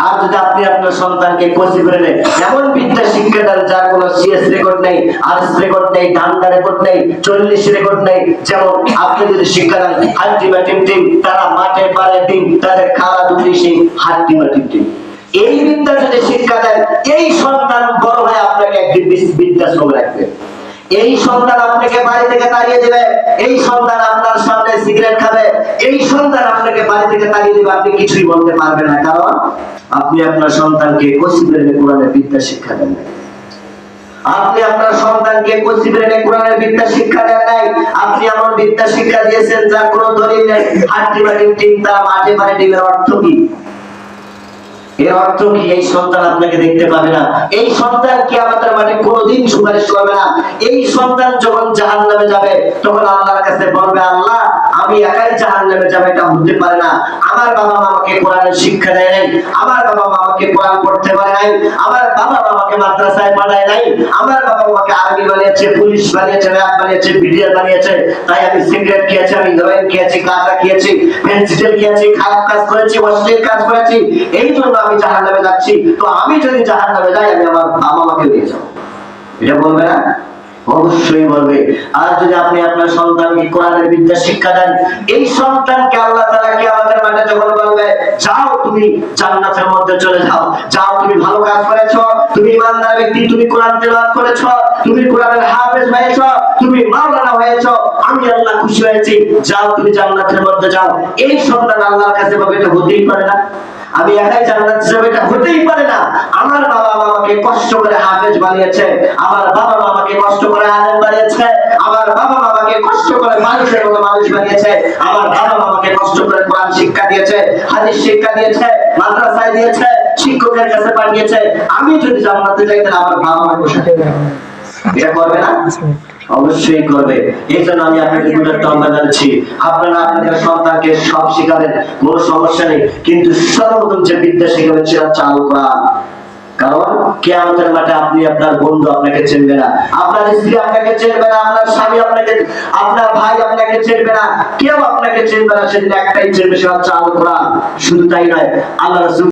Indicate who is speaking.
Speaker 1: আর যদি আপনি আপনার সন্তানকে কোচিং করে নেন, এমন বিদ্যা শিক্ষা দেন যার কোনো সিএস রেকর্ড নেই, আরএস রেকর্ড নেই, ডান্ডা রেকর্ড নেই, 40 রেকর্ড নেই, যেমন আপনি যদি শিক্ষা দেন হাড্ডিমাটিম টিম, তারা মাঠে পারে টিম, তাদের খালা দুটি সেই হাড্ডিমাটিম টিম, এই বিদ্যা যদি শিক্ষা দেন, এই সন্তান বড় হয়ে আপনাকে একদিন বৃদ্ধাশ্রমে রাখবে। এই সন্তান আপনাকে বাড়ি থেকে তাড়িয়ে দেবে, এই সন্তান আপনার সামনে সিগারেট খাবে, এই সন্তান আপনাকে বাড়ি থেকে তাড়িয়ে দেবে, আপনি কিছুই বলতে পারবেন না, কারণ আপনি আপনার সন্তানকে কোচিংয়ে কোরআনের বিদ্যা শিক্ষা দেন নাই। আপনি আপনার সন্তানকে কোচিংয়ে কোরআনের বিদ্যা শিক্ষা দেন নাই। আপনি এমন বিদ্যা শিক্ষা দিয়েছেন যার কোনো দলিল নেই। হাড্ডিমাটিম টিম, তারা মাঠে পারে টিমের অর্থ কি? এর অর্থ কি? এই সন্তান আপনাকে দেখতে পাবে না, এই সন্তান কিয়ামতের মাঠে কোনোদিন সুপারিশ করবে না। এই সন্তান যখন জাহান্নামে যাবে তখন আল্লাহর কাছে বলবে, আল্লাহ আমি একাই জাহান্নামে যাব, এটা হতে পারে না। আমার বাবা মা আমাকে কোরআনের শিক্ষা দেয় নাই, আমার বাবা মা আমাকে কোরআন পড়তে পারে নাই, আমার বাবা মা আমাকে মাদ্রাসায় পড়ায় নাই, আমার বাবা আমাকে আর্মি বানিয়েছে, পুলিশ বানিয়েছে, র্যাব বানিয়েছে, বিডিআর বানিয়েছে, তাই আমি সিগারেট খেয়েছি, আমি হেরোইন খেয়েছি, গাঁজা খেয়েছি, ফেন্সিডিল খেয়েছি, খারাপ কাজ করেছি, অশ্লীল কাজ করেছি, এই জন্য আমি জাহান্নামে যাচ্ছি। তো আমি যদি জাহান্নামে যাই, আমি আমার বাবা মাকে নিয়ে যাবো, এটা বলবে না? অবশ্যই বলবে। আর যদি আপনি আপনার সন্তানকে কোরআনের বিদ্যা শিক্ষা দেন, এই সন্তানকে আল্লাহ তাআলা কিয়ামতের মাঠে যখন বলবে, যাও তুমি জান্নাতের মধ্যে চলে যাও, যাও তুমি ভালো কাজ করেছো, তুমি ইমানদার ব্যক্তি, তুমি কোরআন তেলাওয়াত করেছো, তুমি কোরআনের হাফেজ হয়েছো, তুমি মাওলানা হয়েছো, আমি আল্লাহ খুশি হয়েছি, যাও তুমি জান্নাতের মধ্যে যাও। এই সন্তান আল্লাহর কাছে বলবে, এটা হতেই পারে না, আমি একাই জান্নাতে যাব, এটা হতেই পারে না। আমার বাবা মা আমাকে কষ্ট করে হাফেজ বানিয়েছে, আমার বাবা মা আমাকে কষ্ট করে আলেম বানিয়েছে, আমার বাবা মা আমাকে কষ্ট করে মানুষের মতো মানুষ বানিয়েছে, আমার বাবা মা আমাকে কষ্ট করে কোরআন শিক্ষা দিয়েছে, হাদিস শিক্ষা দিয়েছে, মাদ্রাসায় দিয়েছে, শিক্ষকের কাছে পাঠিয়েছে। আমি যদি জান্নাতে যাই, তাহলে আমার বাবা মা বসাতে এটা করবে না? অবশ্যই করবে। এই জন্য আমি আপনাকে আহ্বান জানাচ্ছি, আপনারা আপনাদের সন্তানকে সব শিখাবেন, কোনো সমস্যা নেই, কিন্তু সর্বপ্রথম যে বিদ্যা শিখাবেন সেটা চালু করা। কারণ কিয়ামতের মাঠে আপনি আপনার বন্ধু আপনাকে চিনবে না, আপনার স্ত্রী আপনাকে চিনবে না, আপনার স্বামী আপনাকে, আপনার ভাই আপনাকে চিনবে না, কেউ আপনাকে চিনবে না। সেদিন একটাই চিনবে, সেটা চালু করা। শুধু তাই নয়, আল্লাহ রাসূল